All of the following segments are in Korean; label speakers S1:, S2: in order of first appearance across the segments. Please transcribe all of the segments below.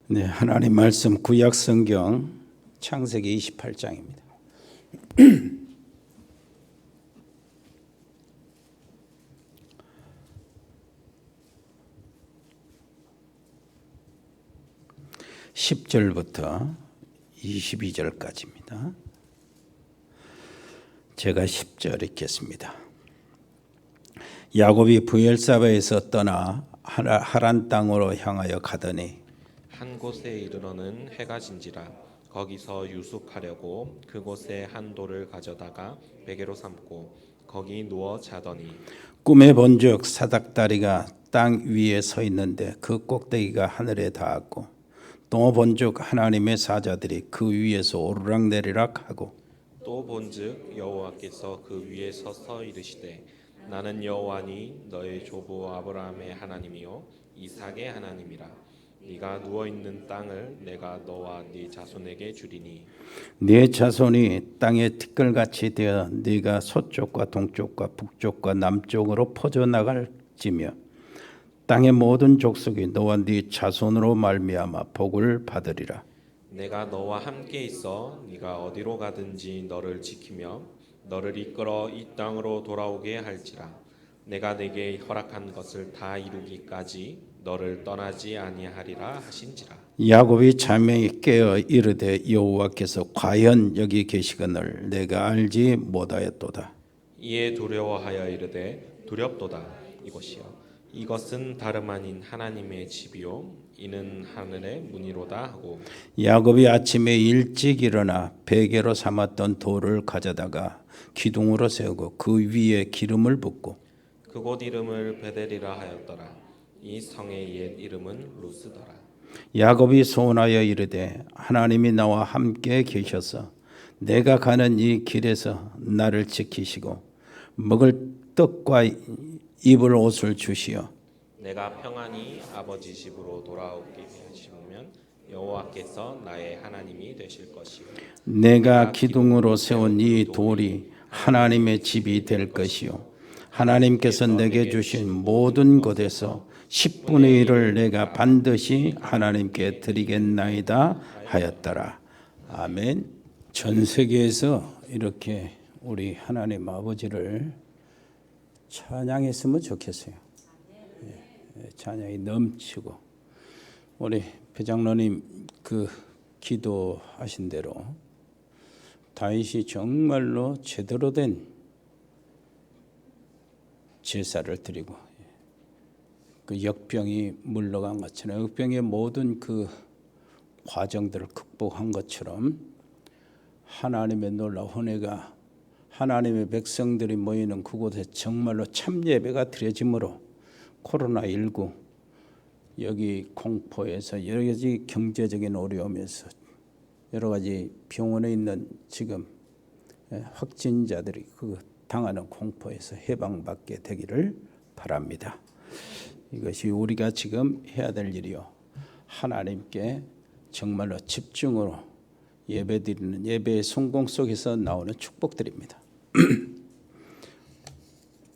S1: 네, 하나님 말씀 구약 성경 창세기 28장입니다. (10절부터) (22절까지입니다) 제가 10절 읽겠습니다. 야곱이 브엘사바에서 떠나 하란 땅으로 향하여 가더니
S2: 한 곳에 이르러는 해가 진지라. 거기서 유숙하려고 그곳에 한 돌을 가져다가 베개로 삼고 거기 누워 자더니
S1: 꿈에 본즉 사닥다리가 땅 위에 서 있는데 그 꼭대기가 하늘에 닿았고 또 본즉 하나님의 사자들이 그 위에서 오르락내리락 하고
S2: 또 본즉 여호와께서 그 위에 서서 이르시되 나는 여호와니 너의 조부 아브라함의 하나님이요 이삭의 하나님이라. 네가 누워 있는 땅을 내가 너와 네 자손에게 주리니
S1: 네 자손이 땅의 티끌같이 되어 네가 서쪽과 동쪽과 북쪽과 남쪽으로 퍼져나갈지며 땅의 모든 족속이 너와 네 자손으로 말미암아 복을 받으리라.
S2: 내가 너와 함께 있어 네가 어디로 가든지 너를 지키며 너를 이끌어 이 땅으로 돌아오게 할지라. 내가 네게 허락한 것을 다 이루기까지 너를 떠나지 아니하리라 하신지라.
S1: 야곱이 잠에 깨어 이르되 여호와께서 과연 여기 계시거늘 내가 알지 못하였도다.
S2: 이에 두려워하여 이르되 두렵도다. 이것은 다름 아닌 하나님의 집이요 이는 하늘의 문이로다 하고
S1: 야곱이 아침에 일찍 일어나 베개로 삼았던 돌을 가져다가 기둥으로 세우고 그 위에 기름을 붓고
S2: 그곳 이름을 베델이라 하였더라. 이 성의 옛 이름은 루스더라.
S1: 야곱이 소원하여 이르되 하나님이 나와 함께 계셔서 내가 가는 이 길에서 나를 지키시고 먹을 떡과 입을 옷을 주시어
S2: 내가 평안히 아버지 집으로 돌아오게 하시면 여호와께서 나의 하나님이 되실 것이요
S1: 내가 기둥으로 세운 이 돌이 하나님의 집이 될 것이요 하나님께서 내게 주신 모든 것에서 10분의 1을 내가 반드시 하나님께 드리겠나이다 하였더라. 아멘. 전 세계에서 이렇게 우리 하나님 아버지를 찬양했으면 좋겠어요. 찬양이 넘치고 우리 배장로님 그 기도하신 대로 다윗이 정말로 제대로 된 제사를 드리고 그 역병이 물러간 것처럼 역병의 모든 그 과정들을 극복한 것처럼 하나님의 놀라운 은혜가 하나님의 백성들이 모이는 그곳에 정말로 참 예배가 드려짐으로 코로나19 여기 공포에서 여러 가지 경제적인 어려움에서 여러 가지 병원에 있는 지금 확진자들이 그 당하는 공포에서 해방받게 되기를 바랍니다. 이것이 우리가 지금 해야 될 일이요. 하나님께 정말로 집중으로 예배드리는 예배의 성공 속에서 나오는 축복들입니다.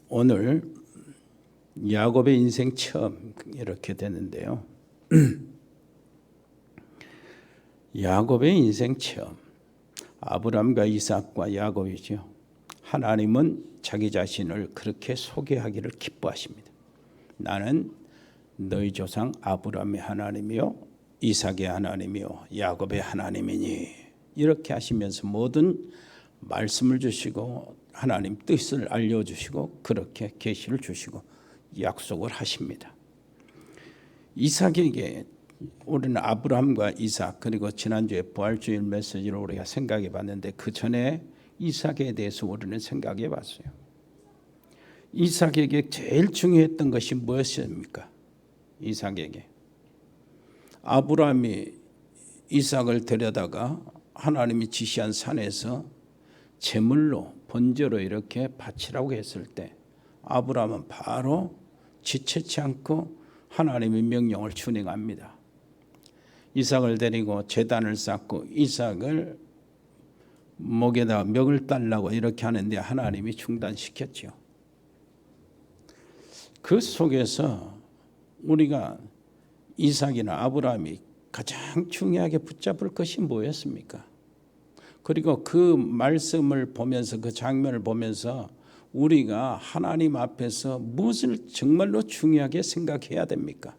S1: 오늘 야곱의 인생 처음 이렇게 되는데요. 야곱의 인생 처음 아브람과 이삭과 야곱이죠. 하나님은 자기 자신을 그렇게 소개하기를 기뻐하십니다. 나는 너희 조상 아브람의 하나님이요 이삭의 하나님이요 야곱의 하나님이니 이렇게 하시면서 모든 말씀을 주시고 하나님 뜻을 알려주시고 그렇게 계시를 주시고 약속을 하십니다. 이삭에게 우리는 아브람과 이삭 그리고 지난주에 부활주일 메시지를 우리가 생각해 봤는데 그 전에 이삭에 대해서 우리는 생각해 봤어요. 이삭에게 제일 중요했던 것이 무엇입니까? 이삭에게 아브라함이 이삭을 데려다가 하나님이 지시한 산에서 제물로 번제로 이렇게 바치라고 했을 때 아브라함은 바로 지체치 않고 하나님의 명령을 준행합니다. 이삭을 데리고 제단을 쌓고 이삭을 목에다 멱을 달라고 이렇게 하는데 하나님이 중단시켰죠. 그 속에서 우리가 이삭이나 아브라함이 가장 중요하게 붙잡을 것이 뭐였습니까? 그리고 그 말씀을 보면서 그 장면을 보면서 우리가 하나님 앞에서 무엇을 정말로 중요하게 생각해야 됩니까?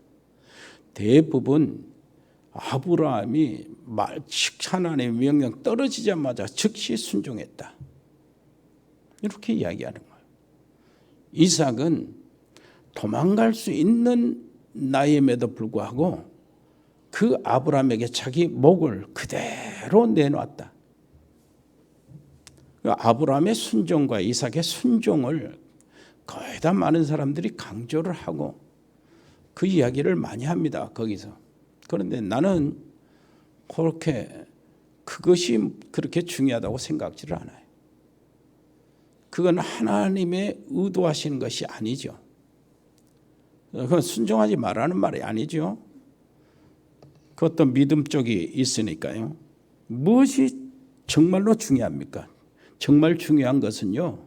S1: 대부분 아브라함이 하나님의 명령 떨어지자마자 즉시 순종했다. 이렇게 이야기하는 거예요. 이삭은 도망갈 수 있는 나이임에도 불구하고 그 아브라함에게 자기 목을 그대로 내놨다. 아브라함의 순종과 이삭의 순종을 거의 다 많은 사람들이 강조를 하고 그 이야기를 많이 합니다. 거기서. 그런데 나는 그것이 그렇게 중요하다고 생각지를 않아요. 그건 하나님의 의도하시는 것이 아니죠. 그건 순종하지 말라는 말이 아니죠. 그것도 믿음 쪽이 있으니까요. 무엇이 정말로 중요합니까? 정말 중요한 것은요,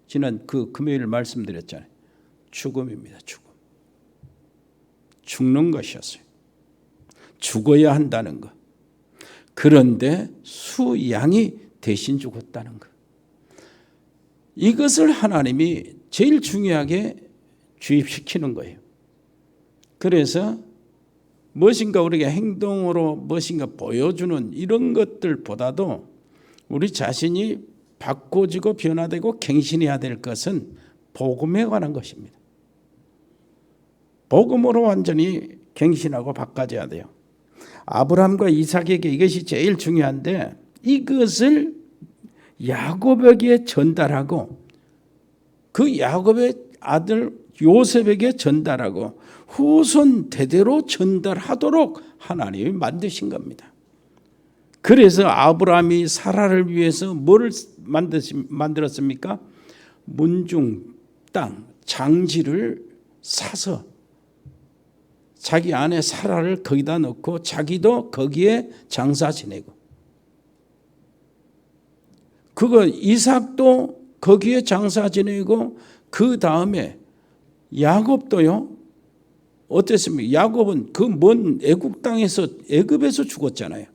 S1: 지난 그 금요일 말씀드렸잖아요. 죽음입니다. 죽는 것이었어요. 죽어야 한다는 것. 그런데 수양이 대신 죽었다는 것. 이것을 하나님이 제일 중요하게 주입시키는 거예요. 그래서 무엇인가 우리가 행동으로 무엇인가 보여주는 이런 것들보다도 우리 자신이 바꿔지고 변화되고 갱신해야 될 것은 복음에 관한 것입니다. 복음으로 완전히 갱신하고 바꿔져야 돼요. 아브라함과 이삭에게 이것이 제일 중요한데 이것을 야곱에게 전달하고 그 야곱의 아들 요셉에게 전달하고 후손 대대로 전달하도록 하나님이 만드신 겁니다. 그래서 아브라함이 사라를 위해서 뭐를 만들었습니까? 문중 땅 장지를 사서 자기 아내 사라를 거기다 넣고 자기도 거기에 장사 지내고 이삭도 거기에 장사 지내고 그 다음에 야곱도요. 어땠습니까? 야곱은 그 먼 애굽 땅에서 애굽에서 죽었잖아요.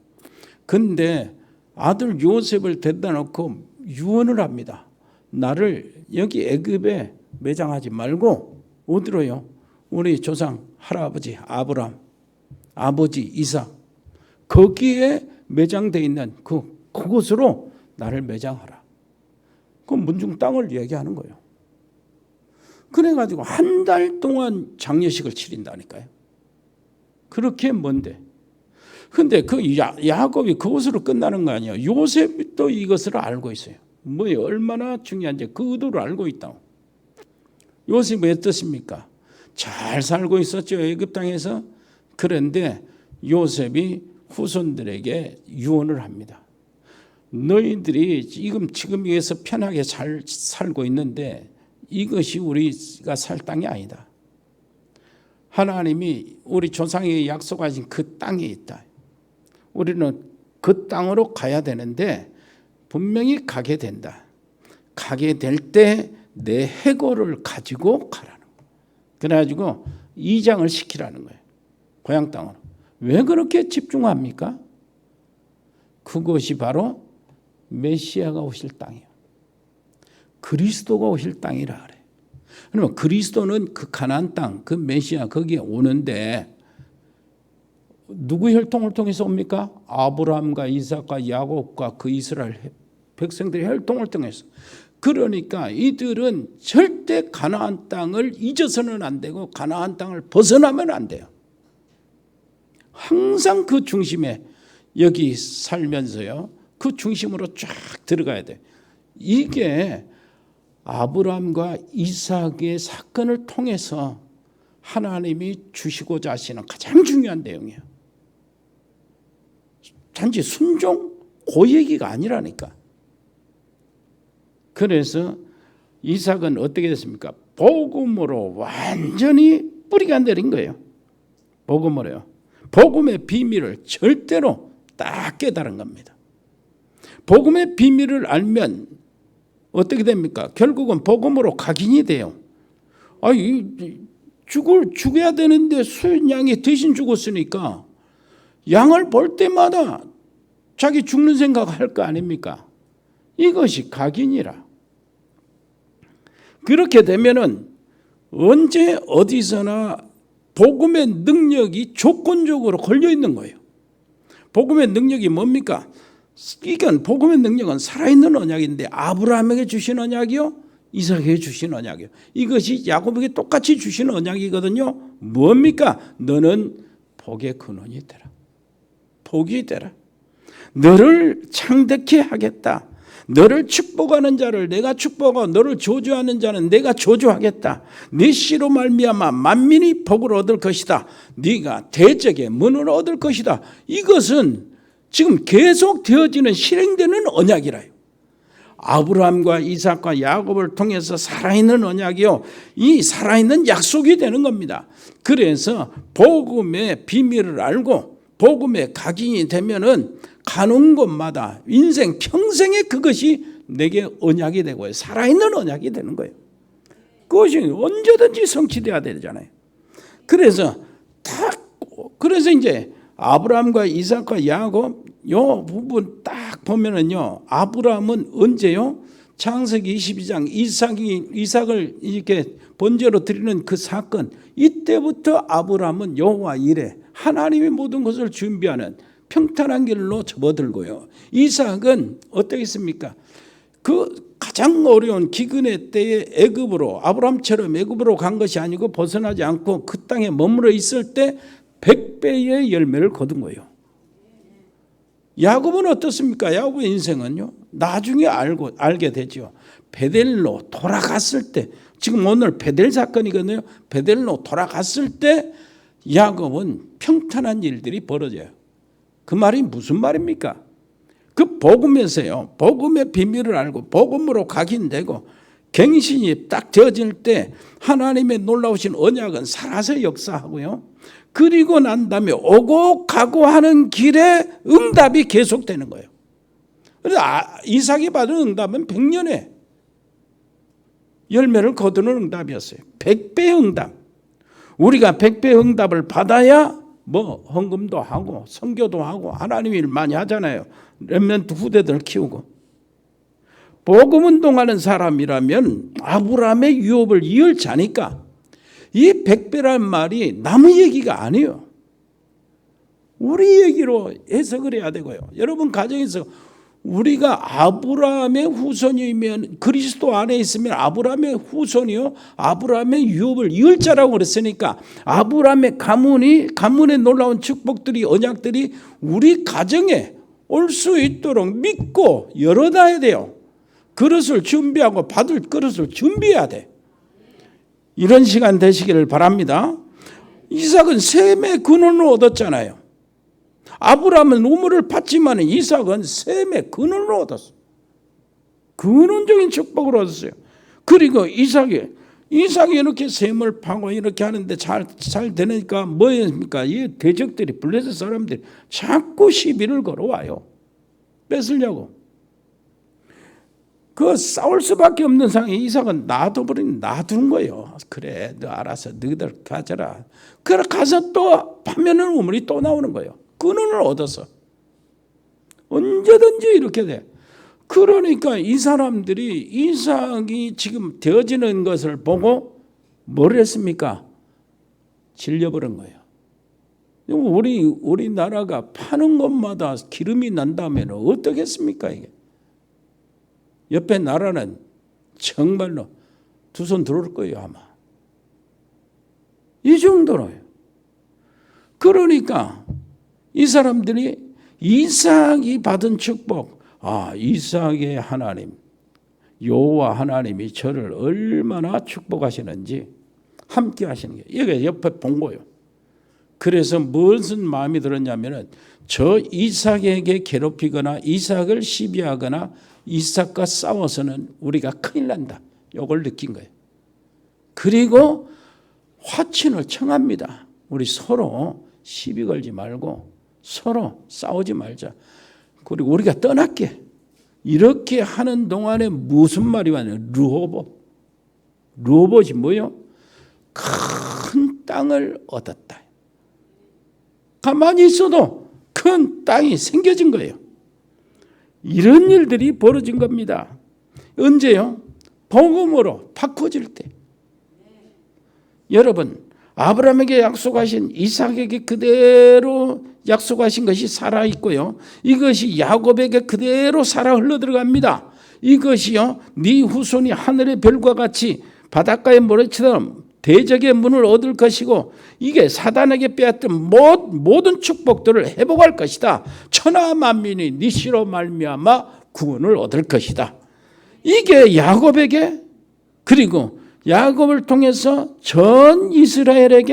S1: 근데 아들 요셉을 데려다 놓고 유언을 합니다. 나를 여기 애굽에 매장하지 말고 어디로요? 우리 조상 할아버지 아브라함, 아버지 이삭 거기에 매장되어 있는 그곳으로 나를 매장하라. 그 문중 땅을 얘기하는 거예요. 그래가지고 한 달 동안 장례식을 치른다니까요. 그렇게 먼데. 근데 그 야곱이 그것으로 끝나는 거 아니에요. 요셉이 또 이것을 알고 있어요. 뭐예요? 얼마나 중요한지 그 의도를 알고 있다고. 요셉이 어떻습니까? 잘 살고 있었죠. 애굽 땅에서. 그런데 요셉이 후손들에게 유언을 합니다. 너희들이 지금 여기서 편하게 잘 살고 있는데 이것이 우리가 살 땅이 아니다. 하나님이 우리 조상에게 약속하신 그 땅이 있다. 우리는 그 땅으로 가야 되는데 분명히 가게 된다. 가게 될 때 내 해골을 가지고 가라는 거예요. 그래가지고 이장을 시키라는 거예요. 고향 땅으로. 왜 그렇게 집중합니까? 그것이 바로 메시아가 오실 땅이에요. 그리스도가 오실 땅이라 그래. 그러면 그리스도는 그 가나안 땅, 그 메시아 거기에 오는데 누구 혈통을 통해서 옵니까? 아브라함과 이삭과 야곱과 그 이스라엘 백성들의 혈통을 통해서. 그러니까 이들은 절대 가나안 땅을 잊어서는 안 되고 가나안 땅을 벗어나면 안 돼요. 항상 그 중심에 여기 살면서요. 그 중심으로 쫙 들어가야 돼. 이게 아브라함과 이삭의 사건을 통해서 하나님이 주시고자 하시는 가장 중요한 내용이에요. 단지 순종 그 얘기가 아니라니까. 그래서 이삭은 어떻게 됐습니까? 복음으로 완전히 뿌리가 내린 거예요. 복음으로요. 복음의 비밀을 절대로 딱 깨달은 겁니다. 복음의 비밀을 알면 어떻게 됩니까? 결국은 복음으로 각인이 돼요. 죽어야 되는데 수인 양이 대신 죽었으니까 양을 볼 때마다 자기 죽는 생각할 거 아닙니까? 이것이 각인이라. 그렇게 되면은 언제 어디서나 복음의 능력이 조건적으로 걸려 있는 거예요. 복음의 능력이 뭡니까? 이건 복음의 능력은 살아있는 언약인데 아브라함에게 주신 언약이요, 이삭에게 주신 언약이요. 이것이 야곱에게 똑같이 주신 언약이거든요. 뭡니까? 너는 복의 근원이 되라. 복이 되라. 너를 창대케 하겠다. 너를 축복하는 자를 내가 축복하고 너를 저주하는 자는 내가 저주하겠다. 네 씨로 말미암아 만민이 복을 얻을 것이다. 네가 대적의 문을 얻을 것이다. 이것은 지금 계속 되어지는 실행되는 언약이라요. 아브라함과 이삭과 야곱을 통해서 살아있는 언약이요, 이 살아있는 약속이 되는 겁니다. 그래서 복음의 비밀을 알고 복음의 각인이 되면은 가는 곳마다 인생 평생에 그것이 내게 언약이 되고요, 살아있는 언약이 되는 거예요. 그것이 언제든지 성취돼야 되잖아요. 그래서 이제 아브라함과 이삭과 야곱 요 부분 딱 보면은요, 아브라함은 언제요? 창세기 22장 이삭을 이렇게 번제로 드리는 그 사건, 이때부터 아브라함은 여호와 이레, 하나님이 모든 것을 준비하는 평탄한 길로 접어들고요. 이삭은 어떻겠습니까? 그 가장 어려운 기근의 때에 애굽으로, 아브라함처럼 애굽으로 간 것이 아니고 벗어나지 않고 그 땅에 머물러 있을 때 100배의 열매를 거둔 거예요. 야곱은 어떻습니까? 야곱의 인생은요, 나중에 알게 되죠. 베델로 돌아갔을 때, 지금 오늘 베델 사건이거든요. 베델로 돌아갔을 때 야곱은 평탄한 일들이 벌어져요. 그 말이 무슨 말입니까? 그 복음에서요, 복음의 비밀을 알고 복음으로 각인되고 갱신이 딱 되어질 때 하나님의 놀라우신 언약은 살아서 역사하고요, 그리고 난 다음에 오고 가고 하는 길에 응답이 계속되는 거예요. 그래서 이삭이 받은 응답은 100년에 열매를 거두는 응답이었어요. 100배의 응답. 우리가 100배의 응답을 받아야 뭐 헌금도 하고 선교도 하고 하나님 일 많이 하잖아요. 렘넌트 후대들 키우고. 복음 운동하는 사람이라면 아브라함의 유업을 이을 자니까 이 100배란 말이 남의 얘기가 아니에요. 우리 얘기로 해석을 해야 되고요. 여러분 가정에서 우리가 아브라함의 후손이면, 그리스도 안에 있으면 아브라함의 후손이요, 아브라함의 유업을 이을 자라고 그랬으니까 아브라함의 가문의 놀라운 축복들이, 언약들이 우리 가정에 올 수 있도록 믿고 열어놔야 돼요. 그릇을 준비하고 받을 그릇을 준비해야 돼. 이런 시간 되시기를 바랍니다. 이삭은 셈의 근원을 얻었잖아요. 아브라함은 우물을 팠지만 이삭은 셈의 근원을 얻었어요. 근원적인 축복을 얻었어요. 그리고 이삭이 이렇게 셈을 파고 이렇게 하는데 잘 되니까 뭐입니까? 이 대적들이, 블레셋 사람들이 자꾸 시비를 걸어와요. 뺏으려고. 그 싸울 수밖에 없는 상황에 이삭은 놔둔 거예요. 그래, 너 알아서 너희들 가져라. 그래 가서 또 파면은 우물이 또 나오는 거예요. 근원을 얻어서. 언제든지 이렇게 돼. 그러니까 이 사람들이 이삭이 지금 되어지는 것을 보고 뭘 했습니까? 질려버린 거예요. 우리나라가 파는 것마다 기름이 난다면 어떻겠습니까? 이게. 옆에 나라는 정말로 두 손 들어올 거예요, 아마. 이 정도로요. 그러니까 이 사람들이 이삭이 받은 축복, 이삭의 하나님, 여호와 하나님이 저를 얼마나 축복하시는지 함께 하시는 게, 이게 옆에 본 거예요. 그래서 무슨 마음이 들었냐면은 저 이삭에게 괴롭히거나 이삭을 시비하거나 이삭과 싸워서는 우리가 큰일 난다. 이걸 느낀 거예요. 그리고 화친을 청합니다. 우리 서로 시비 걸지 말고 서로 싸우지 말자. 그리고 우리가 떠날게. 이렇게 하는 동안에 무슨 말이 왔냐면 르호봇이 뭐요? 큰 땅을 얻었다. 가만히 있어도 큰 땅이 생겨진 거예요. 이런 일들이 벌어진 겁니다. 언제요? 복음으로 바꿔질 때. 여러분, 아브라함에게 약속하신 이삭에게 그대로 약속하신 것이 살아있고요. 이것이 야곱에게 그대로 살아 흘러들어갑니다. 이것이요, 네 후손이 하늘의 별과 같이 바닷가의 모래처럼 대적의 문을 얻을 것이고, 이게 사단에게 빼앗던 모든 축복들을 회복할 것이다. 천하 만민이 네 씨로 말미암아 구원을 얻을 것이다. 이게 야곱에게, 그리고 야곱을 통해서 전 이스라엘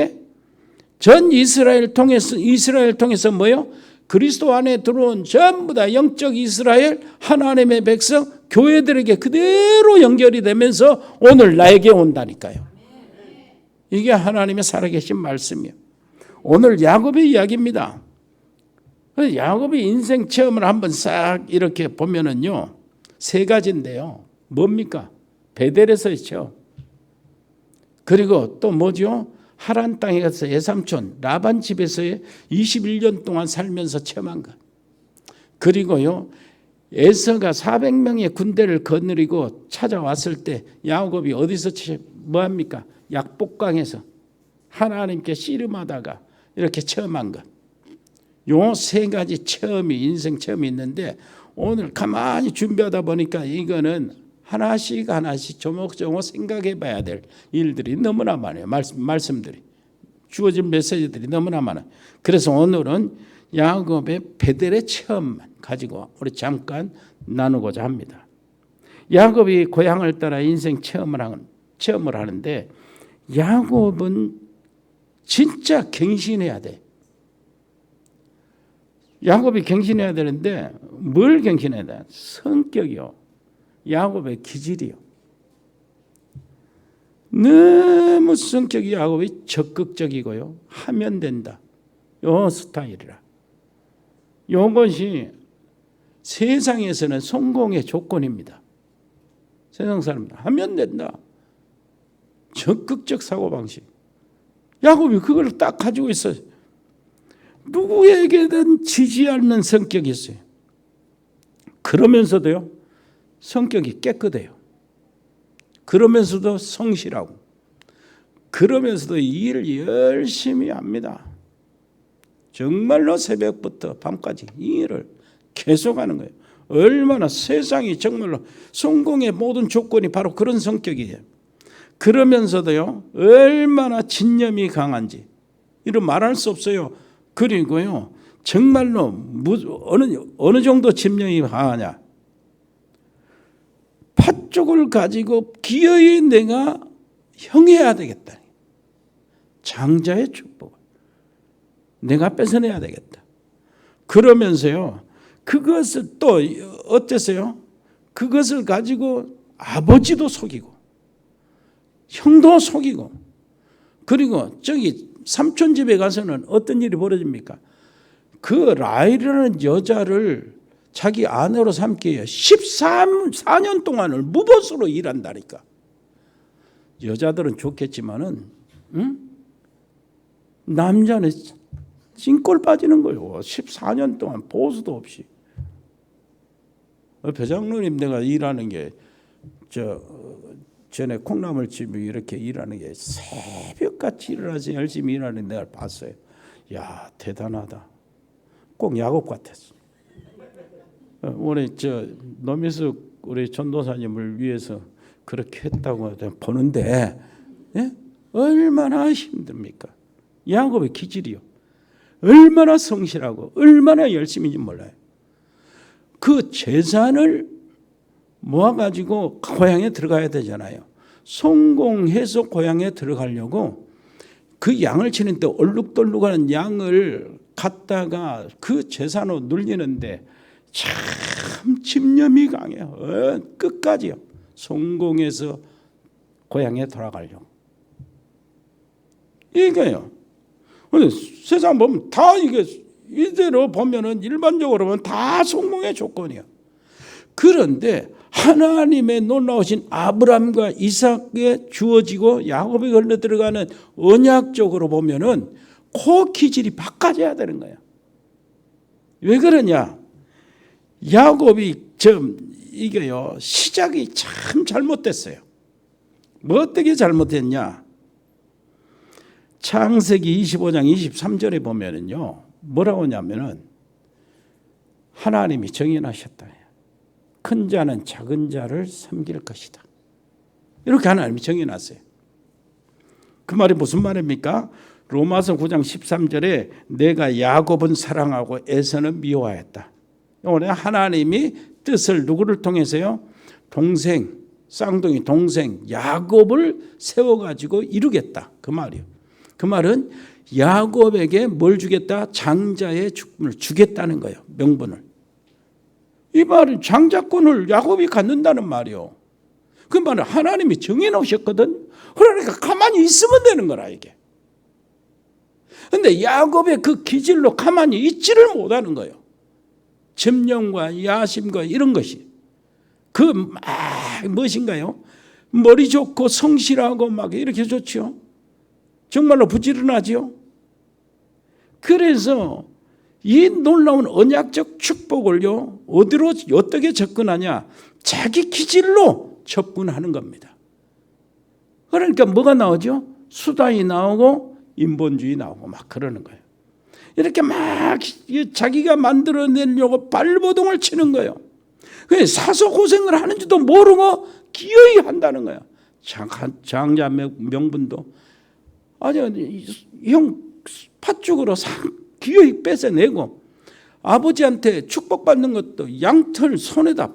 S1: 통해서 뭐요? 그리스도 안에 들어온 전부 다 영적 이스라엘, 하나님의 백성, 교회들에게 그대로 연결이 되면서 오늘 나에게 온다니까요. 이게 하나님의 살아계신 말씀이에요. 오늘 야곱의 이야기입니다. 야곱의 인생 체험을 한번 싹 이렇게 보면은요, 세 가지인데요. 뭡니까? 베델에서의 체험. 그리고 또 뭐죠? 하란 땅에 가서 예삼촌 라반 집에서의 21년 동안 살면서 체험한 것. 그리고요, 에서가 400명의 군대를 거느리고 찾아왔을 때 야곱이 어디서 뭐합니까? 약복강에서 하나님께 씨름하다가 이렇게 체험한 것. 요 세 가지 체험이, 인생 체험이 있는데, 오늘 가만히 준비하다 보니까 이거는 하나씩 조목조목 생각해 봐야 될 일들이 너무나 많아요. 말씀들이. 주어진 메시지들이 너무나 많아요. 그래서 오늘은 야곱의 베델의 체험만 가지고 우리 잠깐 나누고자 합니다. 야곱이 고향을 따라 인생 체험을 하는데, 야곱은 진짜 갱신해야 돼. 야곱이 갱신해야 되는데 뭘 갱신해야 돼? 성격이요. 야곱의 기질이요. 너무 성격이 야곱이 적극적이고요. 하면 된다. 요 스타일이라. 요것이 세상에서는 성공의 조건입니다. 세상 사람들 하면 된다. 적극적 사고방식. 야곱이 그걸 딱 가지고 있어요. 누구에게든 지지 않는 성격이 있어요. 그러면서도요, 성격이 깨끗해요. 그러면서도 성실하고, 그러면서도 일을 열심히 합니다. 정말로 새벽부터 밤까지 일을 계속하는 거예요. 얼마나 세상이 정말로 성공의 모든 조건이 바로 그런 성격이에요. 그러면서도요, 얼마나 진념이 강한지 이런 말할 수 없어요. 그리고요, 정말로 어느 정도 집념이 강하냐? 팥죽을 가지고 기어이 내가 형해야 되겠다. 장자의 축복을 내가 뺏어내야 되겠다. 그러면서요, 그것을 또 어땠어요? 그것을 가지고 아버지도 속이고 형도 속이고, 그리고 저기 삼촌 집에 가서는 어떤 일이 벌어집니까? 그 라헬이라는 여자를 자기 아내로 삼기 위해 14년 동안을 무보수로 일한다니까. 여자들은 좋겠지만은, 남자는 찐꼴 빠지는 거예요. 14년 동안 보수도 없이. 배장로님, 내가 일하는 게 전에 콩나물집이 이렇게 일하는 게 새벽같이 일어나서 열심히 일하는 내가 봤어요. 야, 대단하다. 꼭 야곱 같았어. 우리 노미숙 우리 전도사님을 위해서 그렇게 했다고 보는데, 예? 얼마나 힘듭니까? 야곱의 기질이요. 얼마나 성실하고 얼마나 열심인지 몰라요. 그 재산을 모아가지고 고향에 들어가야 되잖아요. 성공해서 고향에 들어가려고 그 양을 치는데 얼룩덜룩하는 양을 갖다가 그 재산으로 눌리는데 참 집념이 강해요. 끝까지요. 성공해서 고향에 돌아가려고. 이게요. 세상 보면 다 이게 이대로 보면은 일반적으로 보면 다 성공의 조건이에요. 그런데 하나님의 놀라우신 아브라함과 이삭에 주어지고 야곱에 걸려 들어가는 언약적으로 보면은 그 기질이 바꿔져야 되는 거예요. 왜 그러냐? 야곱이 이게요, 시작이 참 잘못됐어요. 뭐 어떻게 잘못했냐? 창세기 25장 23절에 보면은요, 뭐라고 하냐면은 하나님이 정해하셨다. 큰 자는 작은 자를 섬길 것이다. 이렇게 하나님이 정해놨어요. 그 말이 무슨 말입니까? 로마서 9장 13절에 내가 야곱은 사랑하고 에서는 미워하였다. 오늘 하나님이 뜻을 누구를 통해서요? 동생, 쌍둥이 동생 야곱을 세워가지고 이루겠다. 그 말이요. 그 말은 야곱에게 뭘 주겠다? 장자의 축분을 주겠다는 거예요. 명분을. 이 말은 장자권을 야곱이 갖는다는 말이요. 그 말은 하나님이 정해놓으셨거든. 그러니까 가만히 있으면 되는 거라 이게. 그런데 야곱의 그 기질로 가만히 있지를 못하는 거예요. 점령과 야심과 이런 것이. 무엇인가요? 머리 좋고 성실하고 막 이렇게 좋죠. 정말로 부지런하지요. 그래서 이 놀라운 언약적 축복을요, 어떻게 접근하냐? 자기 기질로 접근하는 겁니다. 그러니까 뭐가 나오죠? 수단이 나오고 인본주의 나오고 막 그러는 거예요. 이렇게 막 자기가 만들어내려고 발버둥을 치는 거예요. 사서 고생을 하는지도 모르고 기어이 한다는 거예요. 장자 명분도 아주 형 팥죽으로 기어이 뺏어내고 아버지한테 축복받는 것도 양털 손에다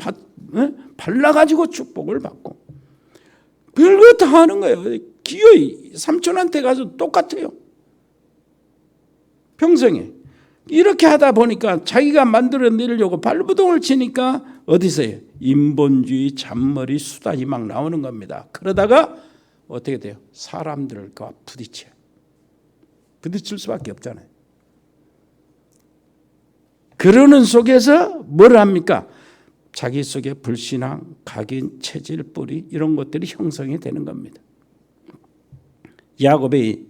S1: 발라가지고 축복을 받고 별거 다 하는 거예요. 기어이 삼촌한테 가서 똑같아요. 평생에 이렇게 하다 보니까 자기가 만들어내려고 발버둥을 치니까 어디서요? 인본주의 잔머리 수단이 막 나오는 겁니다. 그러다가 어떻게 돼요? 사람들과 부딪혀요. 부딪힐 수밖에 없잖아요. 그러는 속에서 뭘 합니까? 자기 속에 불신앙, 각인, 체질, 뿌리 이런 것들이 형성이 되는 겁니다. 야곱의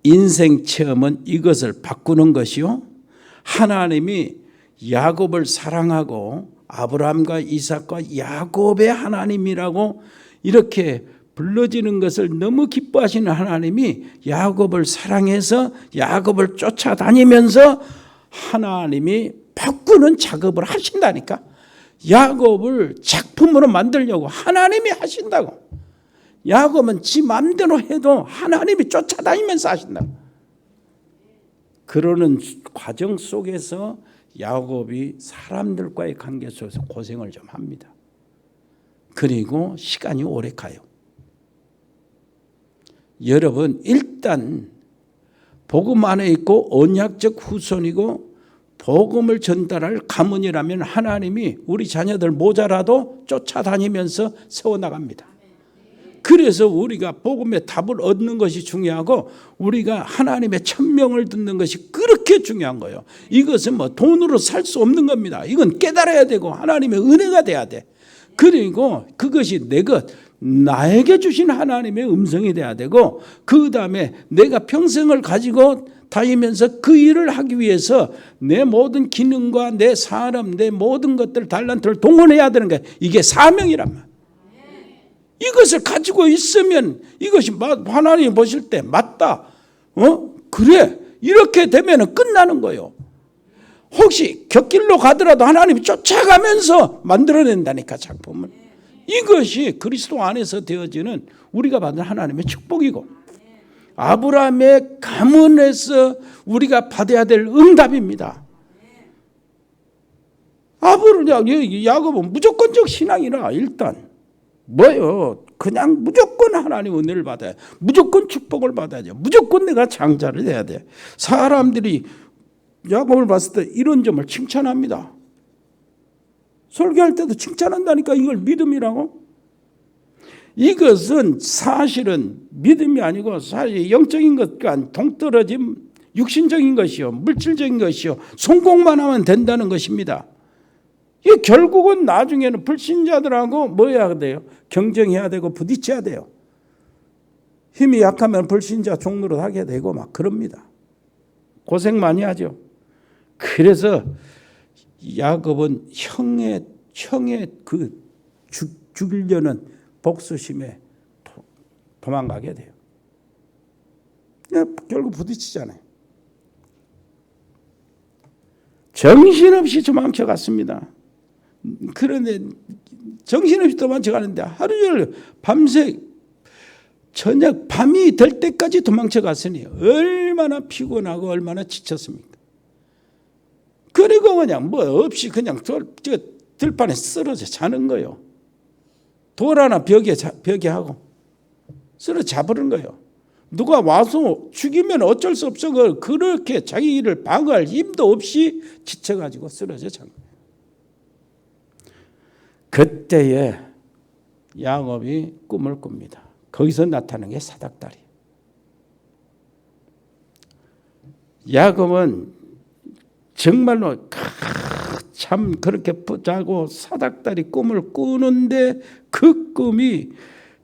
S1: 인생 체험은 이것을 바꾸는 것이요. 하나님이 야곱을 사랑하고 아브라함과 이삭과 야곱의 하나님이라고 이렇게 불러지는 것을 너무 기뻐하시는 하나님이 야곱을 사랑해서 야곱을 쫓아다니면서 하나님이 바꾸는 작업을 하신다니까. 야곱을 작품으로 만들려고 하나님이 하신다고. 야곱은 지 마음대로 해도 하나님이 쫓아다니면서 하신다고. 그러는 과정 속에서 야곱이 사람들과의 관계 속에서 고생을 좀 합니다. 그리고 시간이 오래 가요. 여러분, 일단 복음 안에 있고 언약적 후손이고 복음을 전달할 가문이라면 하나님이 우리 자녀들 모자라도 쫓아다니면서 세워나갑니다. 그래서 우리가 복음의 답을 얻는 것이 중요하고 우리가 하나님의 천명을 듣는 것이 그렇게 중요한 거예요. 이것은 뭐 돈으로 살 수 없는 겁니다. 이건 깨달아야 되고 하나님의 은혜가 돼야 돼. 그리고 그것이 내 것, 나에게 주신 하나님의 음성이 돼야 되고 그 다음에 내가 평생을 가지고 다니면서 그 일을 하기 위해서 내 모든 기능과 내 사람, 내 모든 것들, 달란트를 동원해야 되는 거예요. 이게 사명이란 말이에요. 이것을 가지고 있으면 이것이 하나님이 보실 때 맞다. 그래. 이렇게 되면 끝나는 거예요. 혹시 곁길로 가더라도 하나님이 쫓아가면서 만들어낸다니까 작품을. 이것이 그리스도 안에서 되어지는 우리가 받은 하나님의 축복이고 아브라함의 가문에서 우리가 받아야 될 응답입니다. 야곱은 무조건적 신앙이라 일단 뭐예요? 그냥 무조건 하나님 은혜를 받아야 돼. 무조건 축복을 받아야 돼. 무조건 내가 장자를 해야 돼. 사람들이 야곱을 봤을 때 이런 점을 칭찬합니다. 설교할 때도 칭찬한다니까. 이걸 믿음이라고? 이것은 사실은 믿음이 아니고 사실 영적인 것과 동떨어진 육신적인 것이요, 물질적인 것이요, 성공만 하면 된다는 것입니다. 이 결국은 나중에는 불신자들하고 뭐 해야 돼요? 경쟁해야 되고 부딪혀야 돼요. 힘이 약하면 불신자 종로로 하게 되고 막 그럽니다. 고생 많이 하죠. 그래서 야곱은 형의 그 죽이려는 복수심에 도망가게 돼요. 결국 부딪히잖아요. 정신없이 도망쳐갔습니다. 그런데 정신없이 도망쳐가는데 하루 종일 밤새 저녁 밤이 될 때까지 도망쳐갔으니 얼마나 피곤하고 얼마나 지쳤습니까? 그리고 그냥 뭐 없이 그냥 들판에 쓰러져 자는 거예요. 돌 하나 벽에 하고 쓰러져 자버린 거예요. 누가 와서 죽이면 어쩔 수 없어. 그렇게 자기 일을 방어할 힘도 없이 지쳐가지고 쓰러져 잔 거예요. 그때에 야곱이 꿈을 꿉니다. 거기서 나타나는 게 사닥다리. 야곱은 정말로 참 그렇게 자고 사닥다리 꿈을 꾸는데 그 꿈이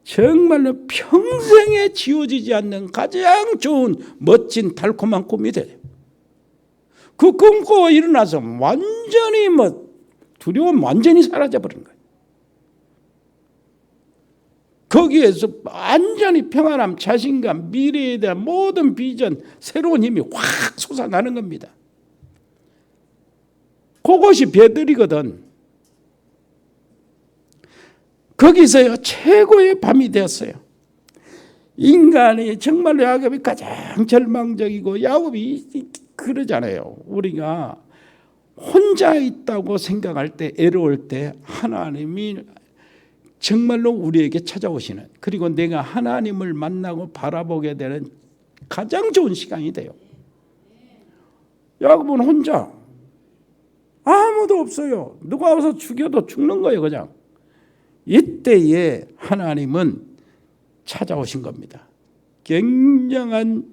S1: 정말로 평생에 지워지지 않는 가장 좋은 멋진 달콤한 꿈이 돼요. 그 꿈 꾸고 일어나서 완전히 두려움 완전히 사라져버린 거예요. 거기에서 완전히 평안함, 자신감, 미래에 대한 모든 비전, 새로운 힘이 확 솟아나는 겁니다. 그것이 배들이거든. 거기서요 최고의 밤이 되었어요. 인간이 정말로 야곱이 가장 절망적이고 야곱이 그러잖아요. 우리가 혼자 있다고 생각할 때 애로울 때 하나님이 정말로 우리에게 찾아오시는, 그리고 내가 하나님을 만나고 바라보게 되는 가장 좋은 시간이 돼요. 야곱은 혼자 아무도 없어요. 누가 와서 죽여도 죽는 거예요. 그냥 이때에 하나님은 찾아오신 겁니다. 굉장한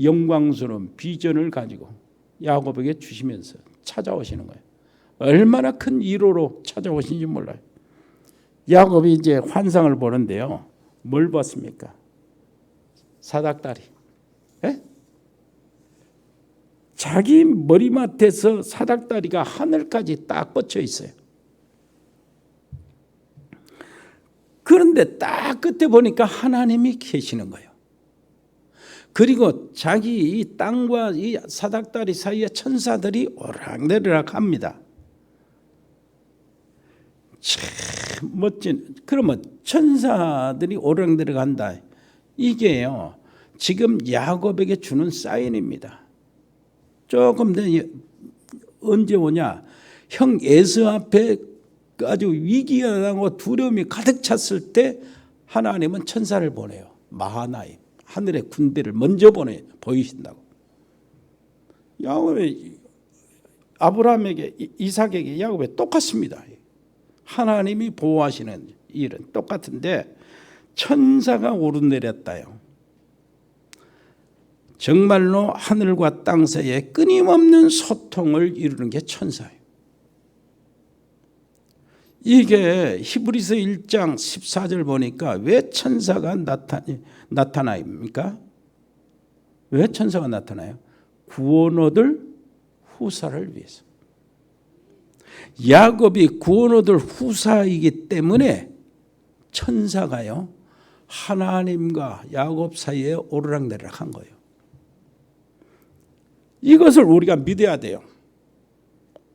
S1: 영광스러운 비전을 가지고 야곱에게 주시면서 찾아오시는 거예요. 얼마나 큰 위로로 찾아오신지 몰라요. 야곱이 이제 환상을 보는데요. 뭘 봤습니까? 사닥다리. 예? 자기 머리맡에서 사닥다리가 하늘까지 딱 뻗쳐 있어요. 그런데 딱 끝에 보니까 하나님이 계시는 거예요. 그리고 자기 이 땅과 이 사닥다리 사이에 천사들이 오락내리락 합니다. 참 멋진. 그러면 천사들이 오락내리락 한다. 이게요 지금 야곱에게 주는 사인입니다. 조금 더 언제 오냐? 형 에서 앞에 아주 위기가 나고 두려움이 가득 찼을 때 하나님은 천사를 보내요. 마하나임, 하늘의 군대를 먼저 보이신다고. 야곱의 아브라함에게, 이삭에게, 야곱에 똑같습니다. 하나님이 보호하시는 일은 똑같은데 천사가 오르내렸다요. 정말로 하늘과 땅 사이에 끊임없는 소통을 이루는 게 천사예요. 이게 히브리서 1장 14절 보니까 왜 천사가 나타나입니까? 왜 천사가 나타나요? 구원 얻을 후사를 위해서. 야곱이 구원 얻을 후사이기 때문에 천사가요 하나님과 야곱 사이에 오르락내리락 한 거예요. 이것을 우리가 믿어야 돼요.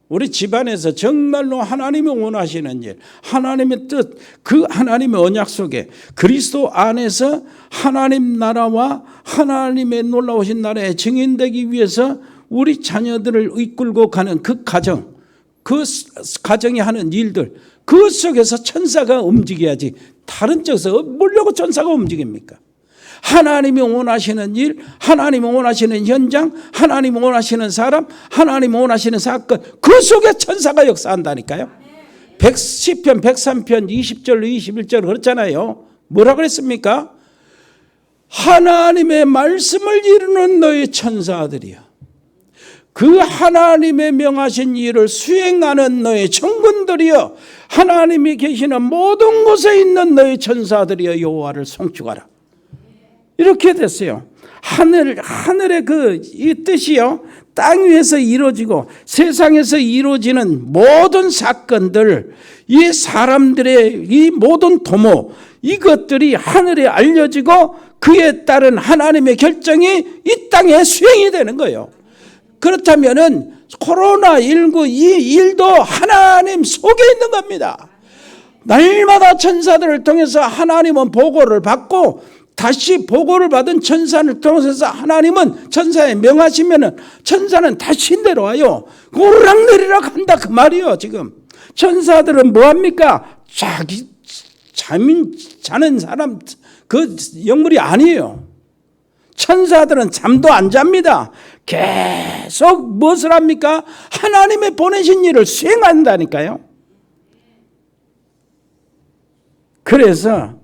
S1: 우리 집안에서 정말로 하나님이 원하시는 일, 하나님의 뜻, 그 하나님의 언약 속에 그리스도 안에서 하나님 나라와 하나님의 놀라우신 나라에 증인되기 위해서 우리 자녀들을 이끌고 가는 그 가정, 그 가정이 하는 일들, 그 속에서 천사가 움직여야지 다른 쪽에서 뭐려고 천사가 움직입니까? 하나님이 원하시는 일, 하나님이 원하시는 현장, 하나님이 원하시는 사람, 하나님이 원하시는 사건, 그 속에 천사가 역사한다니까요. 110편, 103편 20절로 21절 그렇잖아요. 뭐라고 그랬습니까? 하나님의 말씀을 이루는 너희 천사들이여, 그 하나님의 명하신 일을 수행하는 너희 천군들이여, 하나님이 계시는 모든 곳에 있는 너희 천사들이여 여호와를 송축하라. 이렇게 됐어요. 하늘의 이 뜻이요, 땅 위에서 이루어지고 세상에서 이루어지는 모든 사건들, 이 사람들의 이 모든 도모, 이것들이 하늘에 알려지고 그에 따른 하나님의 결정이 이 땅에 수행이 되는 거예요. 그렇다면은 코로나19 이 일도 하나님 속에 있는 겁니다. 날마다 천사들을 통해서 하나님은 보고를 받고 다시 보고를 받은 천사를 통해서 하나님은 천사에 명하시면은 천사는 다시 내려와요. 오르락내리락 한다 그 말이요. 지금 천사들은 뭐합니까? 자기 자는 사람 그 영물이 아니에요. 천사들은 잠도 안 잡니다. 계속 무엇을 합니까? 하나님의 보내신 일을 수행한다니까요. 그래서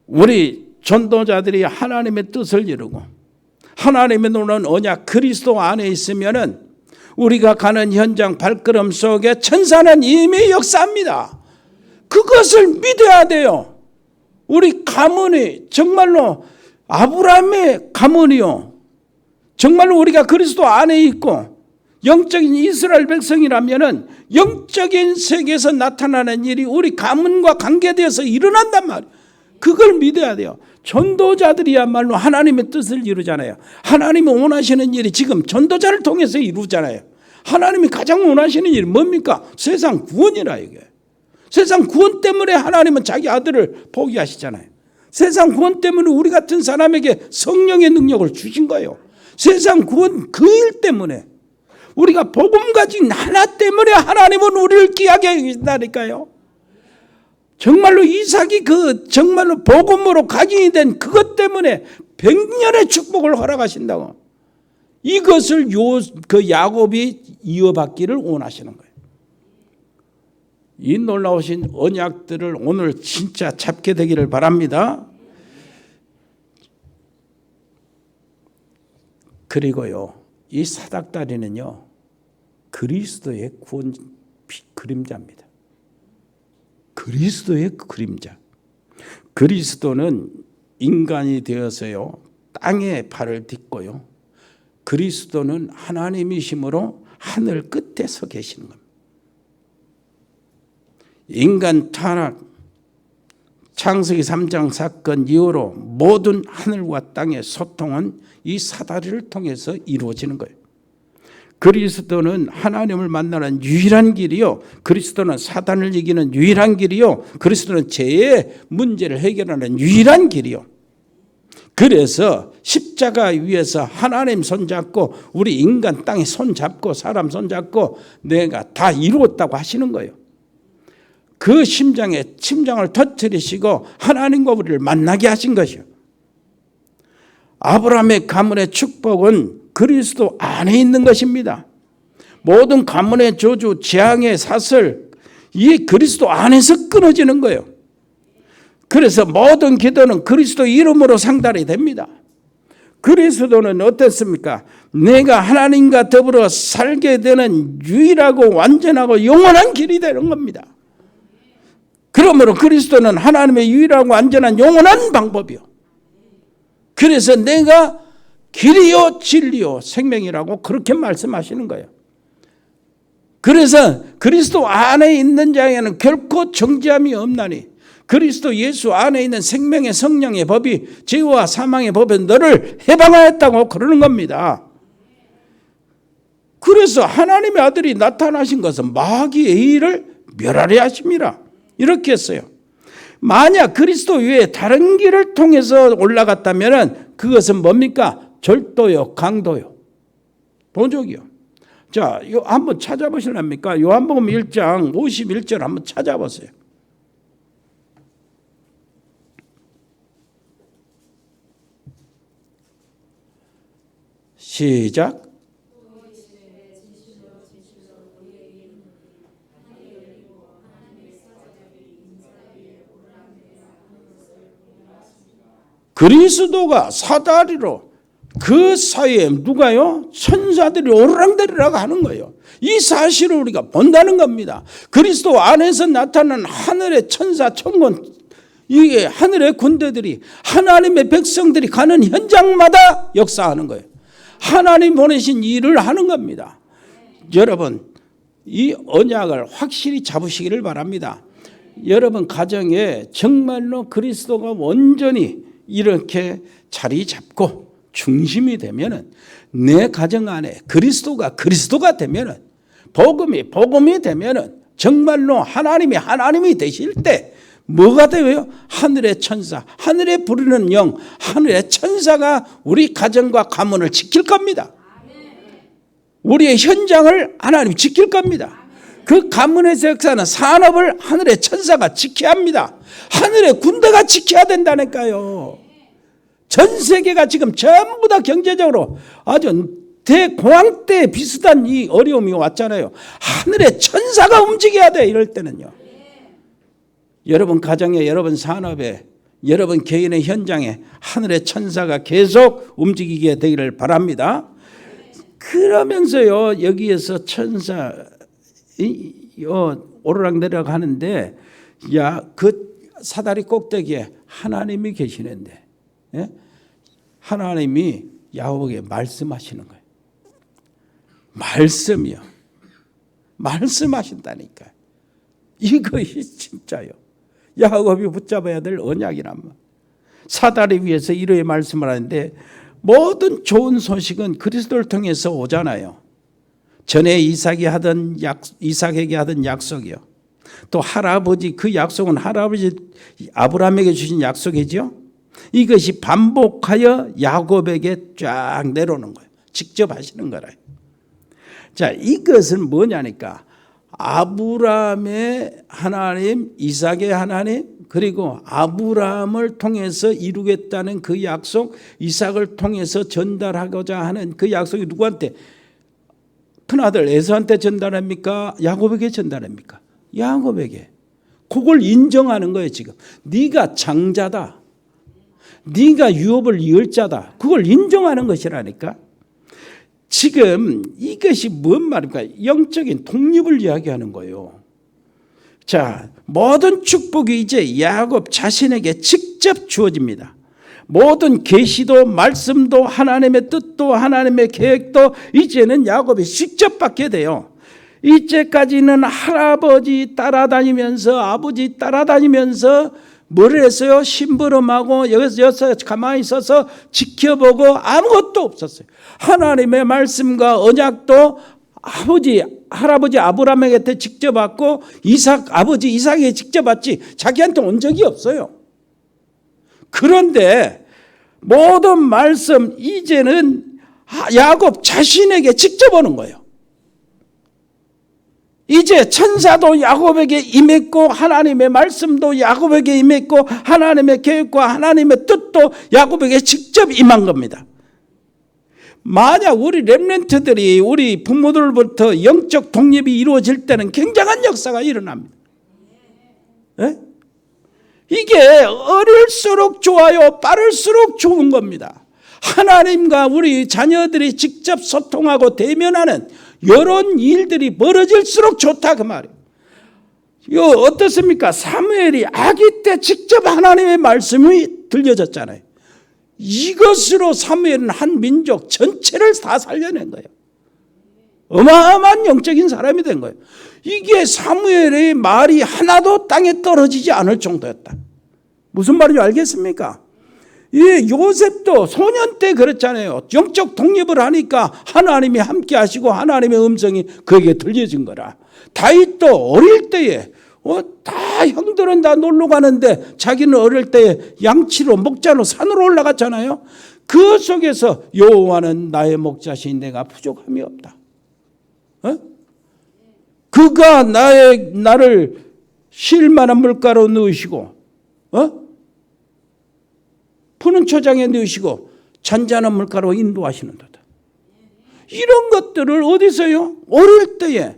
S1: 우리 전도자들이 하나님의 뜻을 이루고 하나님의 노는 언약 그리스도 안에 있으면은 우리가 가는 현장 발걸음 속에 천사는 이미 역사합니다. 그것을 믿어야 돼요. 우리 가문이 정말로 아브라함의 가문이요. 정말로 우리가 그리스도 안에 있고 영적인 이스라엘 백성이라면은 영적인 세계에서 나타나는 일이 우리 가문과 관계되어서 일어난단 말이에요. 그걸 믿어야 돼요. 전도자들이야말로 하나님의 뜻을 이루잖아요. 하나님이 원하시는 일이 지금 전도자를 통해서 이루잖아요. 하나님이 가장 원하시는 일이 뭡니까? 세상 구원이라 이게. 세상 구원 때문에 하나님은 자기 아들을 포기하시잖아요. 세상 구원 때문에 우리 같은 사람에게 성령의 능력을 주신 거예요. 세상 구원 그 일 때문에 우리가 복음 가진 하나 때문에 하나님은 우리를 귀하게 여기신다니까요. 정말로 이삭이 정말로 복음으로 각인이 된 그것 때문에 100년의 축복을 허락하신다고. 이것을 야곱이 이어받기를 원하시는 거예요. 이 놀라우신 언약들을 오늘 진짜 잡게 되기를 바랍니다. 그리고요, 이 사닥다리는요, 그리스도의 구원 그림자입니다. 그리스도의 그림자. 그리스도는 인간이 되어서요, 땅에 발을 딛고요, 그리스도는 하나님이심으로 하늘 끝에 서 계시는 겁니다. 인간 타락, 창세기 3장 사건 이후로 모든 하늘과 땅의 소통은 이 사다리를 통해서 이루어지는 거예요. 그리스도는 하나님을 만나는 유일한 길이요, 그리스도는 사단을 이기는 유일한 길이요, 그리스도는 죄의 문제를 해결하는 유일한 길이요. 그래서 십자가 위에서 하나님 손잡고 우리 인간 땅에 손잡고 사람 손잡고 내가 다 이루었다고 하시는 거예요. 그 심장을 터뜨리시고 하나님과 우리를 만나게 하신 것이요. 아브라함의 가문의 축복은 그리스도 안에 있는 것입니다. 모든 가문의 저주, 재앙의 사슬, 이 그리스도 안에서 끊어지는 거예요. 그래서 모든 기도는 그리스도 이름으로 상달이 됩니다. 그리스도는 어떻습니까? 내가 하나님과 더불어 살게 되는 유일하고 완전하고 영원한 길이 되는 겁니다. 그러므로 그리스도는 하나님의 유일하고 완전한 영원한 방법이요. 그래서 내가 길이요 진리요 생명이라고 그렇게 말씀하시는 거예요. 그래서 그리스도 안에 있는 자에게는 결코 정죄함이 없나니 그리스도 예수 안에 있는 생명의 성령의 법이 죄와 사망의 법에 너를 해방하였다고 그러는 겁니다. 그래서 하나님의 아들이 나타나신 것은 마귀의 일을 멸하려 하심이라 이렇게 했어요. 만약 그리스도 외에 다른 길을 통해서 올라갔다면 그것은 뭡니까? 절도요, 강도요, 도적이요. 자, 이거 한번 찾아보실랍니까? 요한복음 1장 51절 한번 찾아보세요. 시작. 그리스도가 사다리로 그 사이에 누가요? 천사들이 오르락내리락 하는 거예요. 이 사실을 우리가 본다는 겁니다. 그리스도 안에서 나타난 하늘의 천사 천군, 이게 하늘의 군대들이 하나님의 백성들이 가는 현장마다 역사하는 거예요. 하나님 보내신 일을 하는 겁니다. 여러분, 이 언약을 확실히 잡으시기를 바랍니다. 여러분 가정에 정말로 그리스도가 온전히 이렇게 자리 잡고 중심이 되면은, 내 가정 안에 그리스도가 되면은, 복음이 되면은 정말로 하나님이 되실 때 뭐가 되어요? 하늘의 천사, 하늘에 부르는 영, 하늘의 천사가 우리 가정과 가문을 지킬 겁니다. 우리의 현장을 하나님이 지킬 겁니다. 그 가문에서 역사하는 산업을 하늘의 천사가 지켜야 합니다. 하늘의 군대가 지켜야 된다니까요. 전 세계가 지금 전부 다 경제적으로 아주 대공황 때 비슷한 이 어려움이 왔잖아요. 하늘의 천사가 움직여야 돼, 이럴 때는요. 여러분 가정에, 여러분 산업에, 여러분 개인의 현장에 하늘의 천사가 계속 움직이게 되기를 바랍니다. 그러면서요, 여기에서 천사 오르락내리락 하는데, 그 사다리 꼭대기에 하나님이 계시는데, 하나님이 야곱에게 말씀하시는 거예요. 말씀이요. 말씀하신다니까. 이것이 진짜요. 야곱이 붙잡아야 될 언약이란 말. 사다리 위에서 이러한 말씀을 하는데, 모든 좋은 소식은 그리스도를 통해서 오잖아요. 전에 이삭에게 하던 약속이요. 또 할아버지, 그 약속은 할아버지 아브라함에게 주신 약속이죠. 이것이 반복하여 야곱에게 쫙 내려오는 거예요. 직접 하시는 거라. 자, 이것은 뭐냐니까, 아브라함의 하나님, 이삭의 하나님, 그리고 아브라함을 통해서 이루겠다는 그 약속, 이삭을 통해서 전달하고자 하는 그 약속이 누구한테? 큰아들 에서한테 전달합니까? 야곱에게 전달합니까? 야곱에게. 그걸 인정하는 거예요. 지금 네가 장자다, 네가 유업을 이을 자다, 그걸 인정하는 것이라니까. 지금 이것이 뭔 말입니까? 영적인 독립을 이야기하는 거예요. 자, 모든 축복이 이제 야곱 자신에게 직접 주어집니다. 모든 계시도, 말씀도, 하나님의 뜻도, 하나님의 계획도 이제는 야곱이 직접 받게 돼요. 이제까지는 할아버지 따라다니면서, 아버지 따라다니면서 뭐를 했어요? 심부름하고 여기서 가만히 있어서 지켜보고 아무것도 없었어요. 하나님의 말씀과 언약도 할아버지 아브라함에게 직접 받고, 아버지 이삭에게 직접 받지 자기한테 온 적이 없어요. 그런데 모든 말씀 이제는 야곱 자신에게 직접 오는 거예요. 이제 천사도 야곱에게 임했고, 하나님의 말씀도 야곱에게 임했고, 하나님의 계획과 하나님의 뜻도 야곱에게 직접 임한 겁니다. 만약 우리 렘넌트들이 우리 부모들로부터 영적 독립이 이루어질 때는 굉장한 역사가 일어납니다. 네? 이게 어릴수록 좋아요, 빠를수록 좋은 겁니다. 하나님과 우리 자녀들이 직접 소통하고 대면하는 이런 일들이 벌어질수록 좋다, 그 말이에요. 이거 어떻습니까? 사무엘이 아기 때 직접 하나님의 말씀이 들려졌잖아요. 이것으로 사무엘은 한 민족 전체를 다 살려낸 거예요. 어마어마한 영적인 사람이 된 거예요. 이게 사무엘의 말이 하나도 땅에 떨어지지 않을 정도였다. 무슨 말인지 알겠습니까? 요셉도 소년 때 그랬잖아요. 영적 독립을 하니까 하나님이 함께 하시고 하나님의 음성이 그에게 들려진 거라. 다윗도 어릴 때에 다 형들은 다 놀러 가는데 자기는 어릴 때에 양치로 목자로 산으로 올라갔잖아요. 그 속에서 여호와는 나의 목자시니 내가 부족함이 없다. 그가 나를 쉴 만한 물가로 넣으시고 푸는 초장에 넣으시고 잔잔한 물가로 인도하시는도다. 이런 것들을 어디서요? 어릴 때에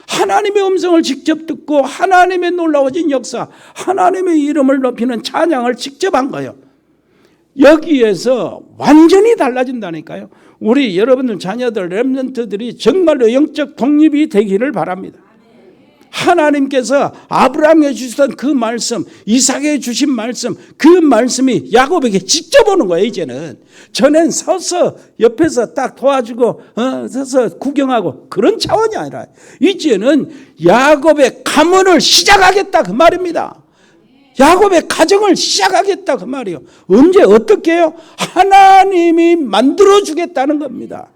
S1: 하나님의 음성을 직접 듣고 하나님의 놀라워진 역사, 하나님의 이름을 높이는 찬양을 직접 한 거예요. 여기에서 완전히 달라진다니까요. 우리 여러분들 자녀들 렘넌트들이 정말로 영적 독립이 되기를 바랍니다. 하나님께서 아브라함에게 주셨던 그 말씀, 이삭에게 주신 말씀, 그 말씀이 야곱에게 직접 오는 거예요. 이제는 전엔 서서 옆에서 딱 도와주고 서서 구경하고 그런 차원이 아니라 이제는 야곱의 가문을 시작하겠다 그 말입니다. 야곱의 가정을 시작하겠다 그 말이에요. 언제 어떻게 해요? 하나님이 만들어주겠다는 겁니다.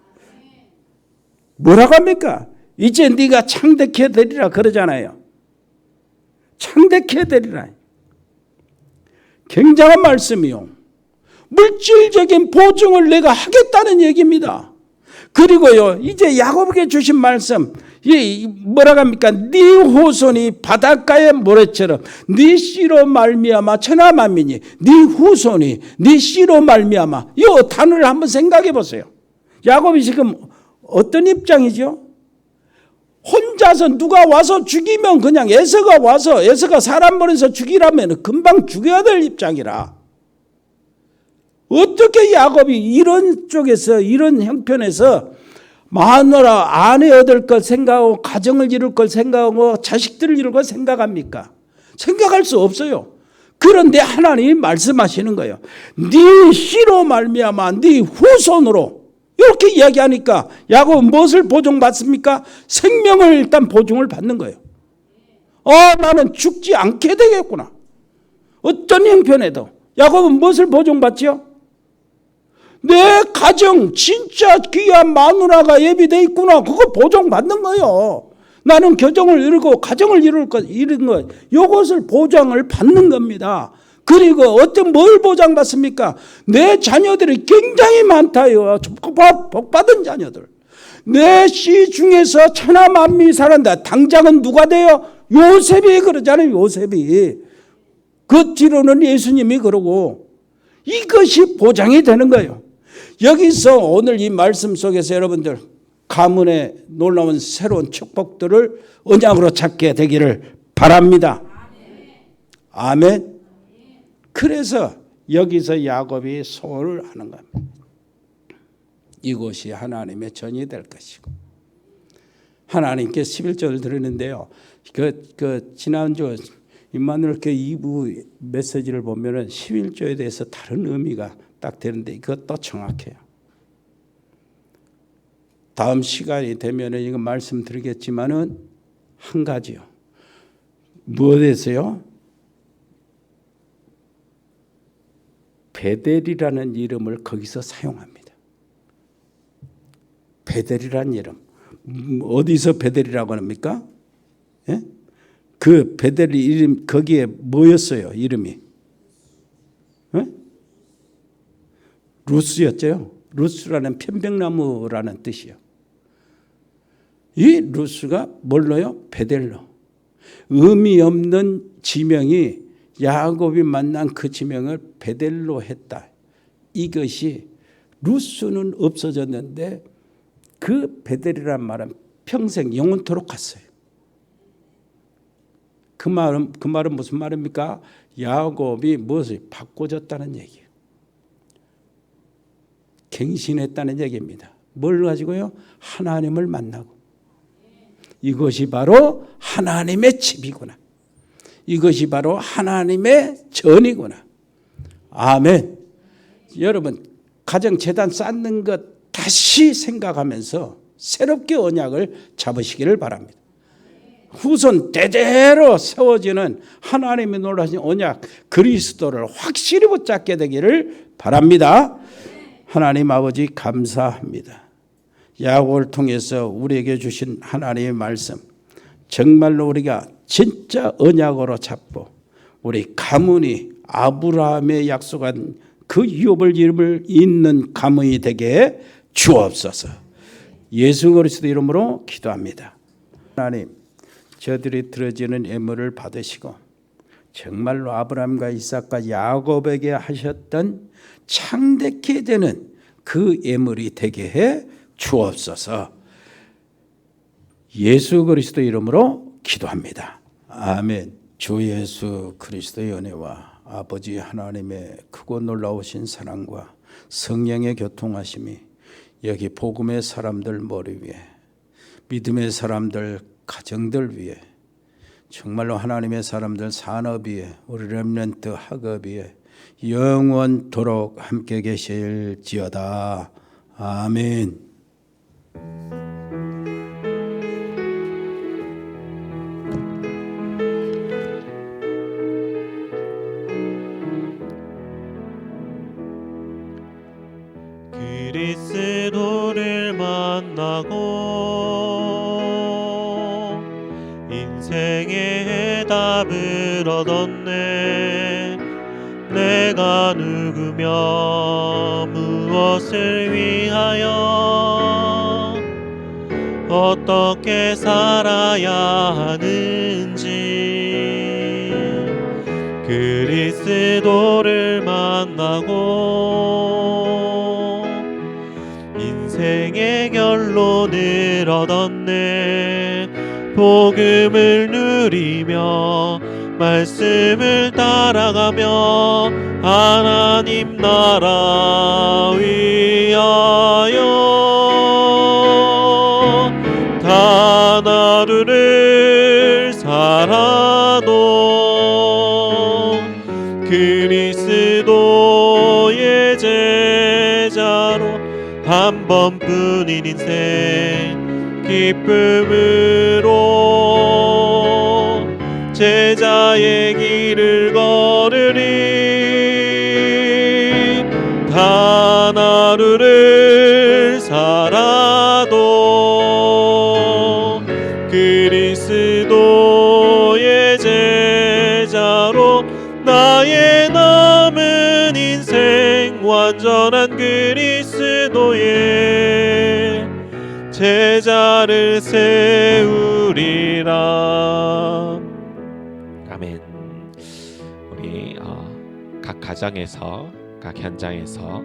S1: 뭐라고 합니까? 이제 네가 창대케 되리라 그러잖아요. 창대케 되리라. 굉장한 말씀이요. 물질적인 보증을 내가 하겠다는 얘기입니다. 그리고요, 이제 야곱에게 주신 말씀, 뭐라고 합니까? 네 후손이 바닷가의 모래처럼 네 씨로 말미암아 천하 만민이, 네 후손이 네 씨로 말미암아. 이 단어를 한번 생각해 보세요. 야곱이 지금 어떤 입장이죠? 혼자서 누가 와서 죽이면 그냥 에서가 사람 보내서 죽이라면 금방 죽여야 될 입장이라. 어떻게 야곱이 이런 쪽에서, 이런 형편에서 마누라 아내 얻을 걸 생각하고 가정을 이룰 걸 생각하고 자식들을 이룰 걸 생각합니까? 생각할 수 없어요. 그런데 하나님이 말씀하시는 거예요. 네 씨로 말미암아 네 후손으로, 이렇게 이야기하니까 야곱은 무엇을 보증받습니까? 생명을 일단 보증을 받는 거예요. 나는 죽지 않게 되겠구나. 어떤 형편에도 야곱은 무엇을 보증받죠? 내 가정 진짜 귀한 마누라가 예비되어 있구나. 그거 보장받는 거예요. 나는 교정을 이루고 가정을 이룬 것, 이것을 보장을 받는 겁니다. 그리고 어떤 뭘 보장받습니까? 내 자녀들이 굉장히 많다요. 복받은 자녀들. 내 씨 중에서 천하 만민이 살았다. 당장은 누가 돼요? 요셉이 그러잖아요. 요셉이. 그 뒤로는 예수님이 그러고, 이것이 보장이 되는 거예요. 여기서 오늘 이 말씀 속에서 여러분들 가문의 놀라운 새로운 축복들을 언약으로 찾게 되기를 바랍니다. 아멘. 그래서 여기서 야곱이 소원을 하는 겁니다. 이곳이 하나님의 전이 될 것이고, 하나님께 11절을 드리는데요. 지난주 임마누엘 교회 2부 메시지를 보면은 11조에 대해서 다른 의미가 딱 되는데 이것도 정확해요. 다음 시간이 되면은 이거 말씀드리겠지만은 한 가지요. 무엇에서요? 베델이라는 이름을 거기서 사용합니다. 베델이라는 이름. 어디서 베델이라고 합니까? 예? 그 베델 이름 거기에 뭐였어요? 이름이? 예? 루스였죠. 루스라는 편백나무라는 뜻이요. 이 루스가 뭘로요? 베델로. 의미 없는 지명이 야곱이 만난 그 지명을 베델로 했다. 이것이 루스는 없어졌는데 그 베델이란 말은 평생 영원토록 갔어요. 그 말은 무슨 말입니까? 야곱이 무엇을 바꿔줬다는 얘기예요. 갱신했다는 얘기입니다. 뭘 가지고요? 하나님을 만나고. 이것이 바로 하나님의 집이구나. 이것이 바로 하나님의 전이구나. 아멘. 여러분, 가정재단 쌓는 것 다시 생각하면서 새롭게 언약을 잡으시기를 바랍니다. 후손 대대로 세워지는 하나님의 놀라신 언약 그리스도를 확실히 붙잡게 되기를 바랍니다. 하나님 아버지 감사합니다. 야곱을 통해서 우리에게 주신 하나님의 말씀, 정말로 우리가 진짜 언약으로 잡고 우리 가문이 아브라함의 약속한 그 유업을 이름을 잇는 가문이 되게 주옵소서. 예수 그리스도 이름으로 기도합니다. 하나님, 저들이 들어지는 예물을 받으시고 정말로 아브라함과 이삭과 야곱에게 하셨던 창대케 되는 그 예물이 되게 해 주옵소서. 예수 그리스도 이름으로 기도합니다. 아멘. 주 예수 그리스도의 은혜와 아버지 하나님의 크고 놀라우신 사랑과 성령의 교통하심이 여기 복음의 사람들 머리 위에, 믿음의 사람들 가정들 위에, 정말로 하나님의 사람들 산업 위에 우리 렘넌트 학업 위에 영원토록 함께 계실지어다. 아멘.
S3: 그리스도를 만나고 인생의 답을 얻었네. 내가 누구며 무엇을 위하여 어떻게 살아야 하는지 그리스도를 만나고 인생의 결론을 얻었네. 복음을 누리며 말씀을 따라가며 하나님 나라 위하여 단 하루를 살아도 그리스도의 제자로 한 번뿐인 인생 기쁨으로 제자의 길을 걸으리. 단 하루를 살아도 그리스도의 제자로 나의 남은 인생 완전한 그리스도의 제자를 세우리라.
S2: 아멘. 우리 각 가정에서 각 현장에서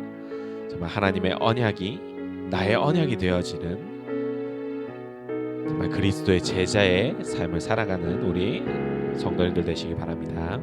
S2: 정말 하나님의 언약이 나의 언약이 되어지는 정말 그리스도의 제자의 삶을 살아가는 우리 성도님들 되시기 바랍니다.